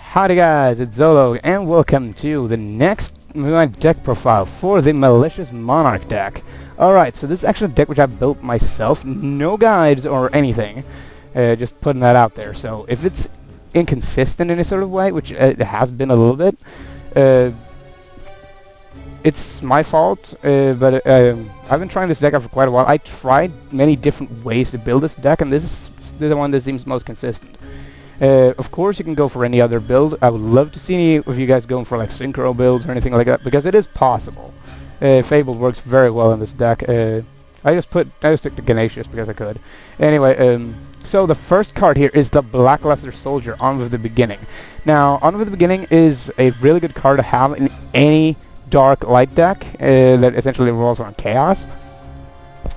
Howdy guys, it's Zolo, and welcome to the next deck profile for the Malicious Monarch deck. Alright, so this is actually a deck which I built myself, no guides or anything, just putting that out there. So if it's inconsistent in a sort of way, which it has been a little bit, it's my fault, but I've been trying this deck out for quite a while. I tried many different ways to build this deck, and this is the one that seems most consistent. Of course, you can go for any other build. I would love to see any of you guys going for like synchro builds or anything like that, because it is possible. Fabled works very well in this deck. I just took the Malicious because I could. Anyway, so the first card here is the Blackluster Soldier, On With The Beginning. Now, On With The Beginning is a really good card to have in any dark light deck that essentially revolves around chaos.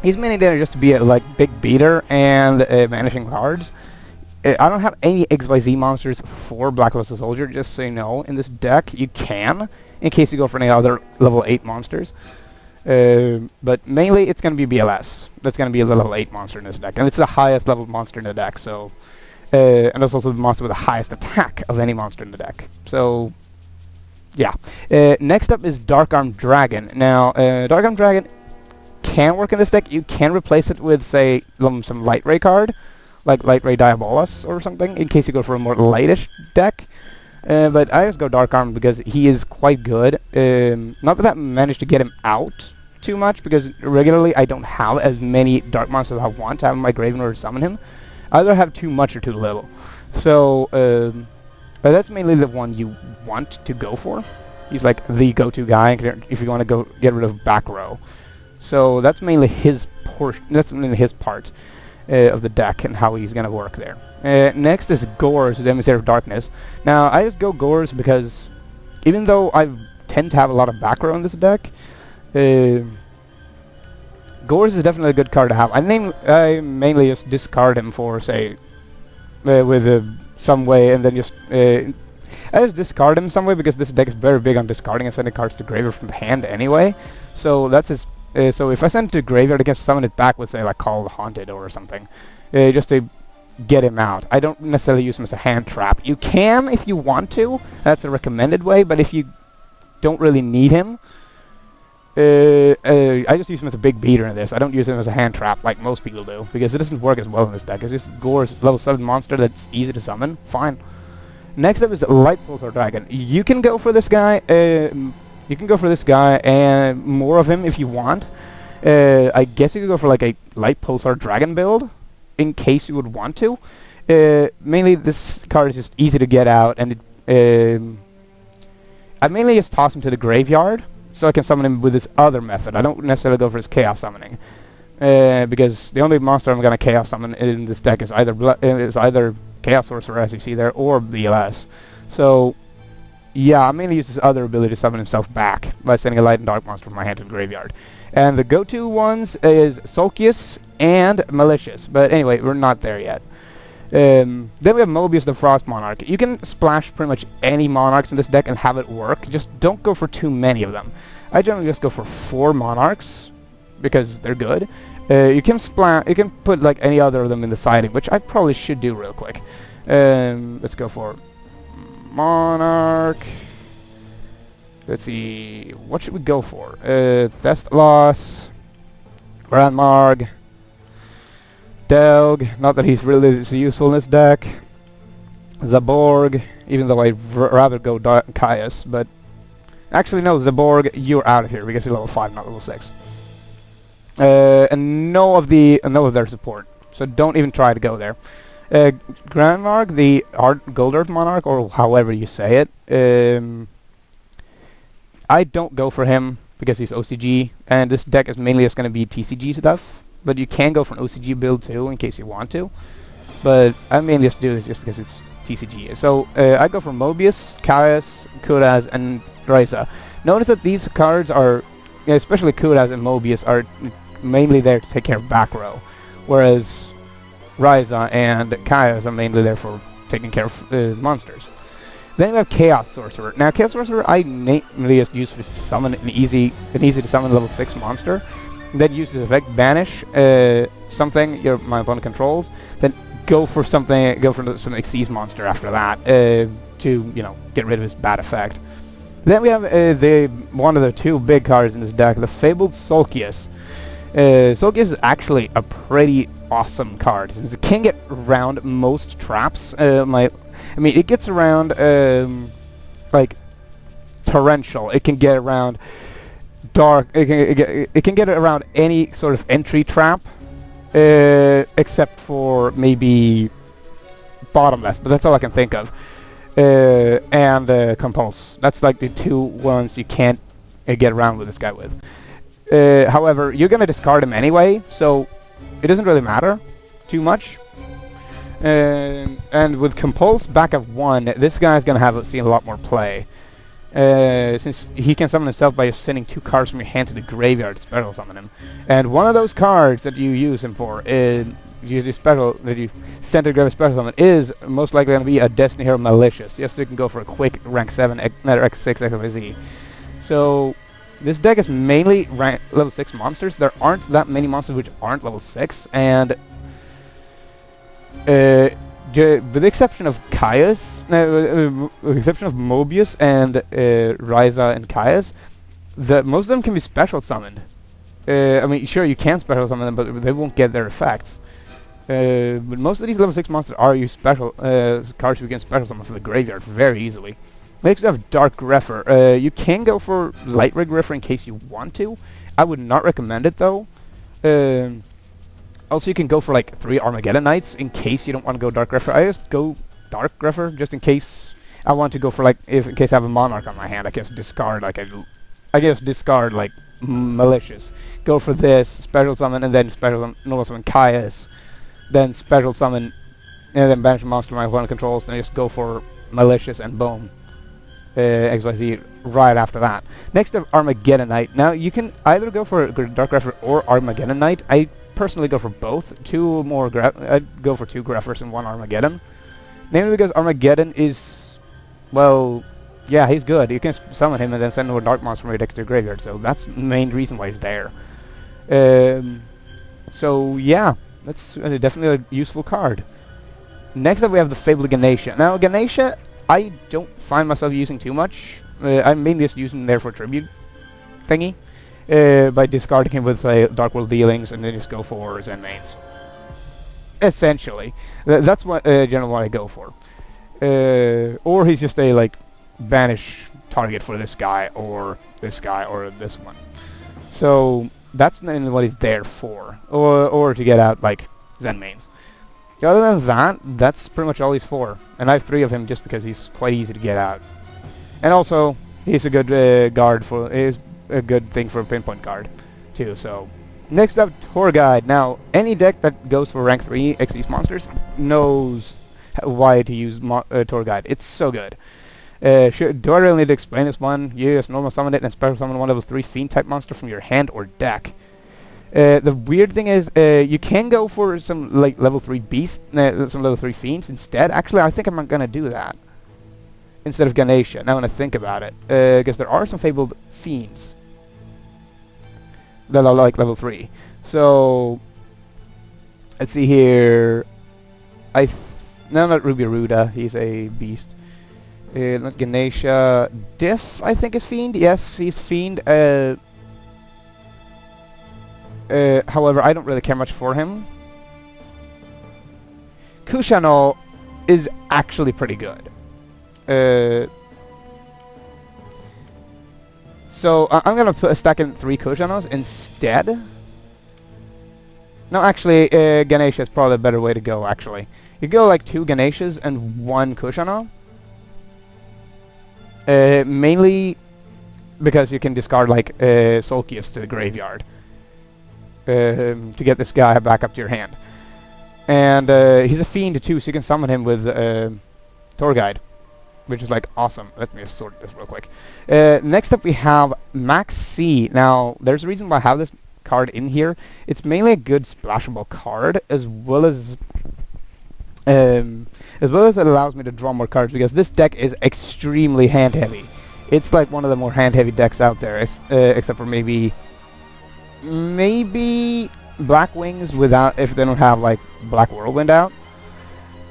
He's mainly there just to be a big beater and vanishing cards. I don't have any XYZ monsters for Blackluster Soldier, just so you know. In this deck, you can, in case you go for any other level 8 monsters. But mainly, it's going to be BLS. That's going to be a level 8 monster in this deck. And it's the highest level monster in the deck, so... and it's also the monster with the highest attack of any monster in the deck. So, yeah. Next up is Dark Arm Dragon. Now, Dark Arm Dragon can work in this deck. You can replace it with, say, some Light Ray card, like Light Ray Diabolus or something, in case you go for a more lightish deck. But I just go Dark Arm because he is quite good. Not that I managed to get him out too much, because regularly I don't have as many dark monsters as I want to have in my grave in order to summon him. I either have too much or too little. So, but that's mainly the one you want to go for. He's like the go-to guy if you want to go get rid of back row. So that's mainly his portion. That's mainly his part of the deck and how he's going to work there. Next is Gores, the Emissary of Darkness. Now, I just go Gores because even though I tend to have a lot of back row in this deck, Gores is definitely a good card to have. I mainly just discard him for, say, with some way, and then just... I just discard him some way because this deck is very big on discarding and sending cards to graveyard from the hand anyway. So that's his... so if I send it to graveyard, I can summon it back with, say, like Call of the Haunted or something, just to get him out. I don't necessarily use him as a hand trap. You can if you want to. That's a recommended way, but if you don't really need him, I just use him as a big beater in this. I don't use him as a hand trap like most people do, because it doesn't work as well in this deck. It's just Gore's level 7 monster that's easy to summon. Fine. Next up is Light Pulsar Dragon. You can go for this guy. You can go for this guy and more of him if you want. I guess you could go for like a Light Pulsar Dragon build, in case you would want to. Mainly this card is just easy to get out, and I mainly just toss him to the graveyard, so I can summon him with this other method. I don't necessarily go for his Chaos Summoning, because the only monster I'm going to Chaos Summon in this deck is either Chaos Sorcerer, as you see there, or BLS. So... yeah, I mainly use his other ability to summon himself back by sending a light and dark monster from my hand to the graveyard. And the go-to ones is Sulcius and Malicious. But anyway, we're not there yet. Then we have Mobius the Frost Monarch. You can splash pretty much any monarchs in this deck and have it work. Just don't go for too many of them. I generally just go for 4 monarchs because they're good. You can put like any other of them in the siding, which I probably should do real quick. Let's go for Monarch. Let's see, what should we go for? Thestalos, Grandmarg, Delg, not that he's really so useful in this deck, Zaborg, even though I'd rather go Caius, but actually no, Zaborg, you're out of here because you're level 5, not level 6. And no of their support, so don't even try to go there. Grandmarg, the Gold Earth Monarch, or however you say it, I don't go for him because he's OCG, and this deck is mainly just going to be TCG stuff, but you can go for an OCG build too, in case you want to, but I mainly just do this just because it's TCG. So, I go for Mobius, Caius, Kuraz, and Raisa. Notice that these cards are, especially Kuraz and Mobius, are mainly there to take care of back row, whereas Ryza and Caius are mainly there for taking care of monsters. Then we have Chaos Sorcerer. Now, Chaos Sorcerer I mainly just use to summon an easy to summon level 6 monster. Then use this effect, banish something my opponent controls. Then go for some Xyz monster after that. to, you know, get rid of his bad effect. Then we have one of the two big cards in this deck, the Fabled Sulcius. Sulcius is actually a pretty awesome card, since it can get around most traps. I mean, it gets around, like, Torrential. It can get around Dark. It can get around any sort of entry trap, except for maybe Bottomless, but that's all I can think of. And Compulse. That's like the two ones you can't get around with this guy with. However, you're gonna discard him anyway, so it doesn't really matter too much. And with Compulse back at 1, this guy's gonna see a lot more play. Since he can summon himself by just sending 2 cards from your hand to the graveyard to special summon him. And one of those cards that you use him for, that you send to graveyard special summon, is most likely going to be a Destiny Hero Malicious. Yes, you can go for a quick rank 7, X6 XYZ. So this deck is mainly level 6 monsters. There aren't that many monsters which aren't level 6, and with the exception of Caius, with the exception of Mobius and Ryza and Caius, most of them can be special summoned. I mean, sure, you can special summon them, but they won't get their effects. But most of these level 6 monsters are your special cards you can special summon from the graveyard very easily. Next we have Dark Grepher. You can go for Light Ray Grepher in case you want to. I would not recommend it though. Also, you can go for like 3 Armageddon Knights in case you don't want to go Dark Grepher. I just go Dark Grepher just in case I want to go for like in case I have a Monarch on my hand. I guess discard like Malicious. Go for this special summon and then normal summon Caius, then special summon and then banish a monster my opponent controls. Then just go for Malicious and boom, XYZ right after that. Next up, Armageddon Knight. Now you can either go for Dark Grepher or Armageddon Knight. I personally go for both. I'd go for 2 Greffers and 1 Armageddon. Mainly because Armageddon is, well, yeah, he's good. You can summon him and then send a dark monster from your deck to your graveyard. So that's the main reason why he's there. So yeah, that's definitely a useful card. Next up we have the Fabled Ganesha. Now Ganesha, I don't find myself using too much. I'm mainly just using him there for tribute thingy. By discarding him with, say, Dark World Dealings and then just go for Zen Mains. Essentially. That's what generally what I go for. Or he's just a, like, banish target for this guy or this one. So that's mainly what he's there for. Or to get out, like, Zen Mains. Other than that, that's pretty much all he's for. And I have 3 of him just because he's quite easy to get out. And also, he's a good guard for... a good thing for a pinpoint card too. So next up, Tour Guide. Now any deck that goes for rank 3 Xyz monsters knows why to use Tour Guide. It's so good. Do I really need to explain this one? You just normal summon it and special summon one level 3 fiend type monster from your hand or deck. The weird thing is you can go for some like level 3 beast, some level 3 fiends instead. Actually, I think I'm gonna do that instead of Ganesha, now when I think about it. Because there are some Fabled Fiends that are like level 3. So, let's see here. No, not Ruby Ruda, he's a beast. Not Ganesha. Diff, I think, is Fiend. Yes, he's Fiend. However, I don't really care much for him. Kushano is actually pretty good. So I'm gonna put a stack in 3 Kushanos instead. No, actually, Ganesha is probably a better way to go. Actually, you go like 2 Ganeshas and 1 Kushano. Mainly because you can discard like Sulcius to the graveyard to get this guy back up to your hand. And he's a fiend too, so you can summon him with Tour Guide, which is like awesome. Let me just sort this real quick. Next up we have Max C. Now there's a reason why I have this card in here. It's mainly a good splashable card, as well as it allows me to draw more cards, because this deck is extremely hand heavy. It's like one of the more hand heavy decks out there, except for maybe Black Wings without, if they don't have like Black Whirlwind out.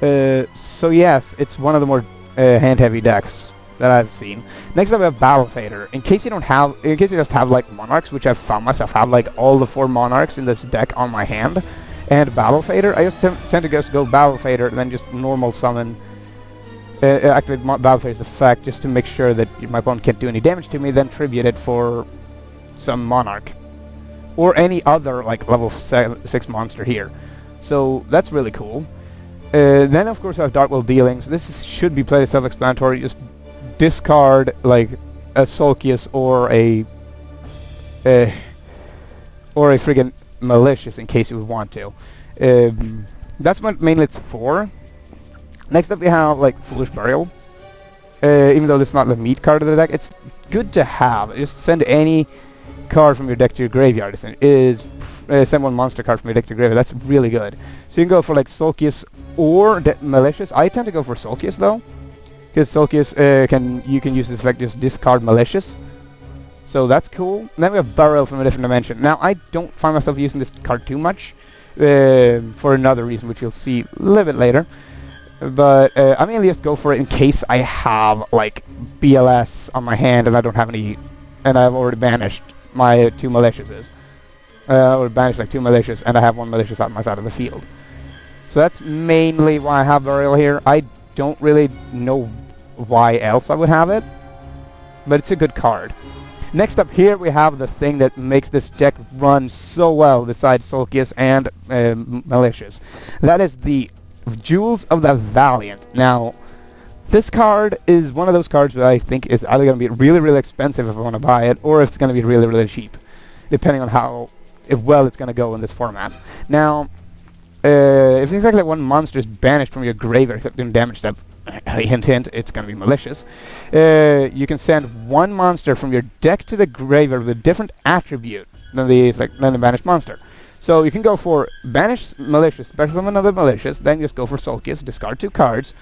So yes, it's one of the more hand-heavy decks that I've seen. Next up we have Battle Fader. In case you just have like Monarchs, which I've found myself have like all the 4 Monarchs in this deck on my hand, and Battle Fader, I just tend to just go Battle Fader and then just normal summon, activate Battle Fader's effect just to make sure that my opponent can't do any damage to me, then tribute it for some Monarch. Or any other like level 6 monster here. So that's really cool. Then of course I have Dark Will Dealing, so this should be played self-explanatory. Just discard like a Sulcius or a friggin' Malicious in case you would want to. That's what mainly it's for. Next up we have like Foolish Burial. Even though this is not the meat card of the deck, it's good to have. Just send any card from your deck to your graveyard. Send one monster card from your deck to your graveyard. That's really good. So you can go for like Sulcius or Malicious. I tend to go for Sulcius though, because Sulcius you can use this effect, just discard Malicious. So that's cool. And then we have Burial from a Different Dimension. Now I don't find myself using this card too much, for another reason which you'll see a little bit later. But I mainly just go for it in case I have like BLS on my hand and I don't have any, and I've already banished my 2 Maliciouses. I would banish like 2 Malicious and I have 1 Malicious on my side of the field. So that's mainly why I have Burial here. I don't really know why else I would have it, but it's a good card. Next up here we have the thing that makes this deck run so well besides Sulcius and Malicious. That is the Jewels of the Valiant. Now, this card is one of those cards that I think is either going to be really, really expensive if I want to buy it, or if it's going to be really, really cheap, depending on if well it's going to go in this format. Now, if exactly one monster is banished from your graveyard except doing damage to, hint hint, it's going to be Malicious, you can send 1 monster from your deck to the graveyard with a different attribute than the banished monster. So you can go for Banish Malicious, special summon another Malicious, then just go for Sulcius, discard 2 cards,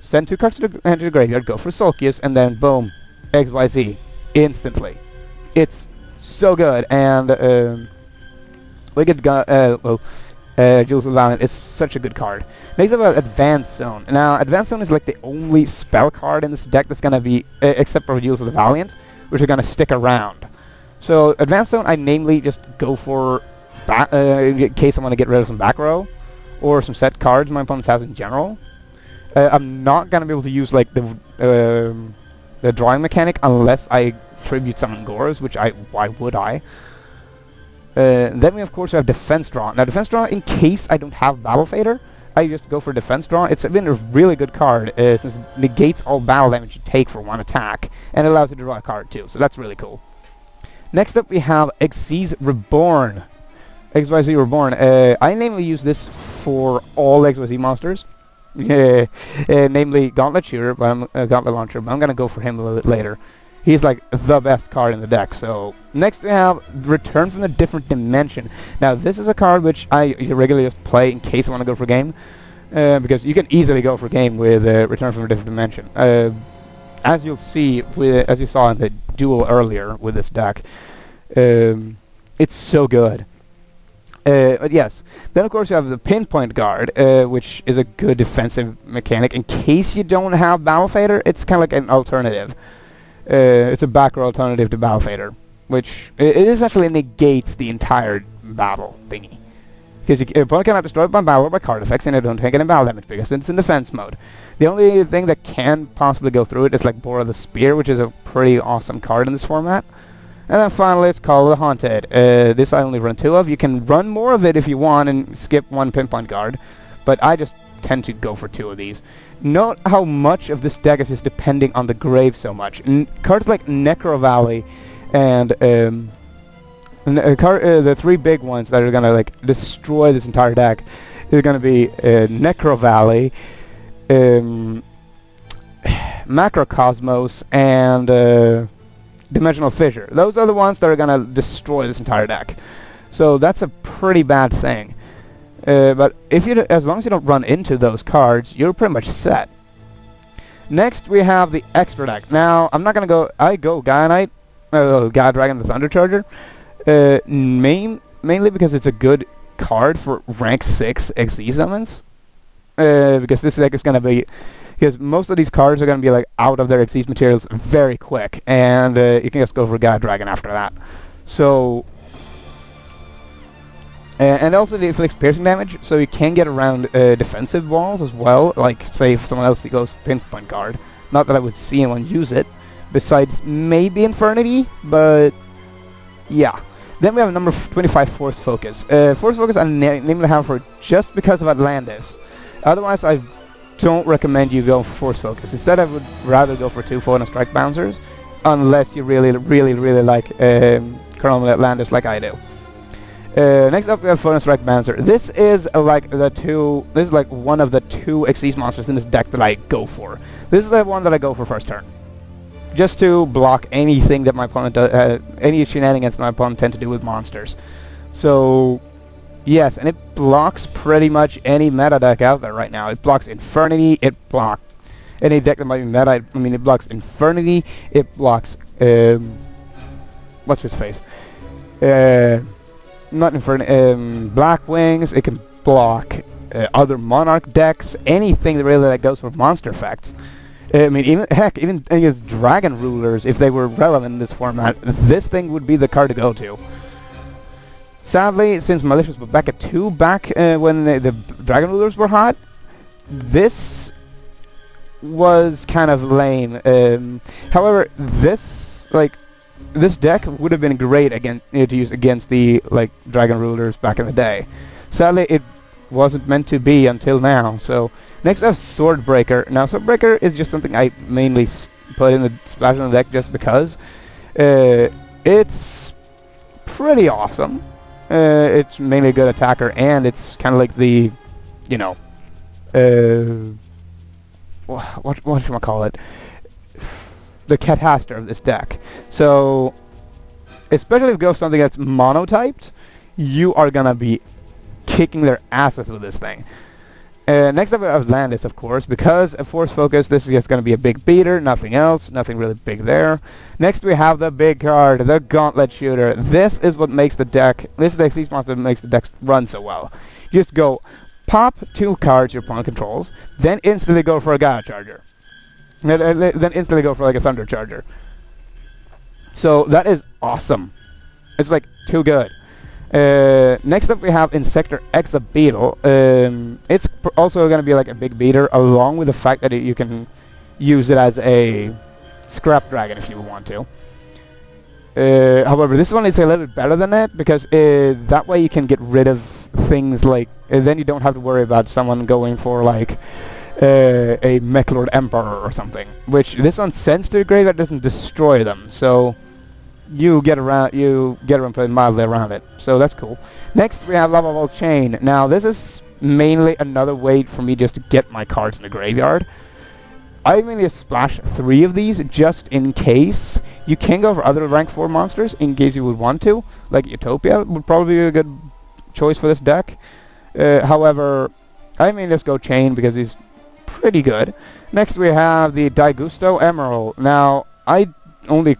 send 2 cards to the graveyard, go for Sulcius, and then boom, XYZ, instantly. It's so good, and Jewels of the Valiant is such a good card. Next up, Advanced Zone. Now, Advanced Zone is like the only spell card in this deck that's gonna be, except for Jewels of the Valiant, which are gonna stick around. So, Advanced Zone, I namely just go for in case I want to get rid of some back row or some set cards my opponent's has in general. I'm not gonna be able to use like the drawing mechanic unless I tribute summon Gores, which why would I? Then we of course have Defense Draw. Now Defense Draw, in case I don't have Battle Fader, I just go for Defense Draw. It's been a really good card since it negates all battle damage you take for 1 attack, and it allows you to draw a card too, so that's really cool. Next up we have Xyz Reborn. XYZ Reborn. I namely use this for all XYZ monsters, namely Gauntlet Shooter, Gauntlet Launcher, but I'm gonna go for him a little bit later. He's like the best card in the deck. So next we have Return from a Different Dimension. Now this is a card which I regularly just play in case I want to go for game, because you can easily go for game with Return from a Different Dimension. As you'll see, as you saw in the duel earlier with this deck, it's so good. But yes, then of course you have the Pinpoint Guard, which is a good defensive mechanic. In case you don't have Battle Fader, it's kind of like an alternative. It's a back row alternative to Battle Fader, which it essentially negates the entire battle thingy. Because your opponent cannot destroy it by battle or by card effects, and it don't take any battle damage because it's in defense mode. The only thing that can possibly go through it is like Bora the Spear, which is a pretty awesome card in this format. And then finally, it's Call of the Haunted. This I only run 2 of. You can run more of it if you want and skip 1 Pinpoint Guard, but I just tend to go for 2 of these. Note how much of this deck is just depending on the grave so much. Cards like Necro Valley and the 3 big ones that are gonna like destroy this entire deck is gonna be Necro Valley, Macrocosmos, and Dimensional Fissure. Those are the ones that are gonna destroy this entire deck. So that's a pretty bad thing. But if as long as you don't run into those cards, you're pretty much set. Next we have the Expert deck. Now I'm not gonna go. I go Gaia Knight, Gaia Dragon, the Thunder Charger, mainly because it's a good card for rank 6 XZ summons. Because this deck is gonna be because most of these cards are going to be like out of their Xyz materials very quick, and you can just go for God Dragon after that. So, and also it inflicts piercing damage, so you can get around defensive walls as well, like say if someone else goes pinpoint guard. Not that I would see anyone use it, besides maybe Infernity, but yeah. Then we have number 25, Force Focus. Force Focus I named the for just because of Atlantis. Otherwise, I don't recommend you go for Force Focus. Instead, I would rather go for 2 Photon Strike Bouncers, unless you really like Chromal Atlantis like I do. Next up, we have Photon Strike Bouncer. This is like one of the 2 Xyz monsters in this deck that I go for. This is the one that I go for first turn, just to block anything that my opponent does, any shenanigans that my opponent tend to do with monsters. So, yes, and it blocks pretty much any meta deck out there right now. It blocks Infernity, it blocks any deck that might be meta. I mean, it blocks Infernity, it blocks, what's his face? Not Infernity, Black Wings, it can block other Monarch decks, anything that really that goes for monster effects. I mean, even against Dragon Rulers, if they were relevant in this format, this thing would be the card to go to. Sadly, since Malicious was back at 2 when the Dragon Rulers were hot, this was kind of lame. However, this deck would have been great to use against the Dragon Rulers back in the day. Sadly, it wasn't meant to be until now. So next I have Swordbreaker. Now Swordbreaker is just something I mainly put in the splash on the deck just because. It's pretty awesome. It's mainly a good attacker, and it's kind of like the, you know, what should I call it? The Cataster of this deck. So, especially if you go something that's monotyped, you are gonna be kicking their asses with this thing. Next up, Atlantis, of course, because a Force Focus, this is just going to be a big beater, nothing else, nothing really big there. Next, we have the big card, the Gauntlet Shooter. This is what makes the deck, this is the Xyz monster that makes the deck run so well. You just go, pop 2 cards your opponent controls, then instantly go for a Gaia Charger. Then instantly go for like a Thunder Charger. So, that is awesome. It's like, too good. Next up we have Insector Exabeetle. It's also going to be like a big beater, along with the fact that you can use it as a Scrap Dragon if you want to. However, this one is a little bit better than that, because that way you can get rid of things like, then you don't have to worry about someone going for like a Mechlord Emperor or something, which this one sends to the grave that doesn't destroy them, so you get around playing mildly around it, so that's cool. Next we have Lava Ball Chain. Now this is mainly another way for me just to get my cards in the graveyard. I mainly splash 3 of these just in case. You can go for other rank 4 monsters in case you would want to, like Utopia would probably be a good choice for this deck. However, I mainly just go Chain because he's pretty good. Next we have the Daigusto Emerald. Now I only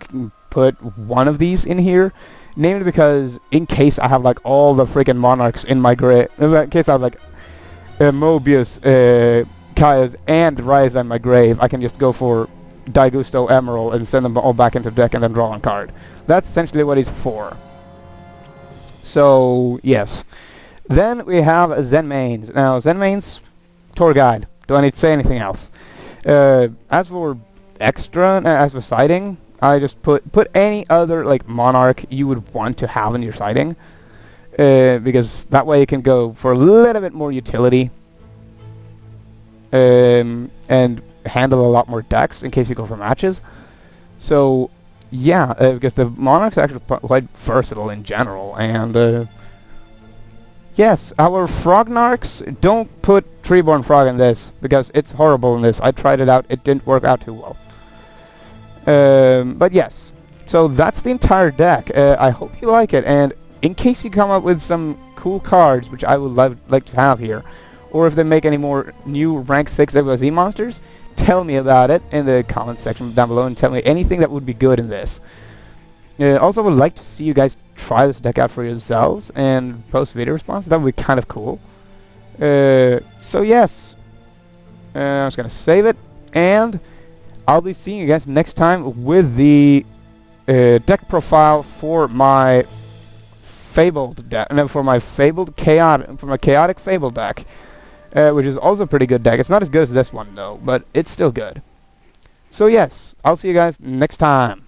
put 1 of these in here, namely because in case I have like all the freaking Monarchs in my grave, in case I have like Mobius, Kaios, and Ryza in my grave, I can just go for Daigusto Emerald and send them all back into the deck and then draw one card. That's essentially what he's for. So, yes. Then we have Zen Mains. Now, Zen Mains, tour guide. Do I need to say anything else? As for extra, as for siding, I just put any other like Monarch you would want to have in your siding, because that way you can go for a little bit more utility, and handle a lot more decks in case you go for matches. So yeah, because the Monarch's actually quite versatile in general, and yes, our Frognarchs, don't put Treeborn Frog in this, because it's horrible in this. I tried it out, it didn't work out too well. But yes, so that's the entire deck. I hope you like it, and in case you come up with some cool cards, which I would like to have here, or if they make any more new rank 6 XYZ monsters, tell me about it in the comments section down below, and tell me anything that would be good in this. Also would like to see you guys try this deck out for yourselves and post video responses. That would be kind of cool. So yes, I'm just gonna save it. and I'll be seeing you guys next time with the deck profile for my Fabled deck, no, for my chaotic Fabled deck, which is also a pretty good deck. It's not as good as this one though, but it's still good. So yes, I'll see you guys next time.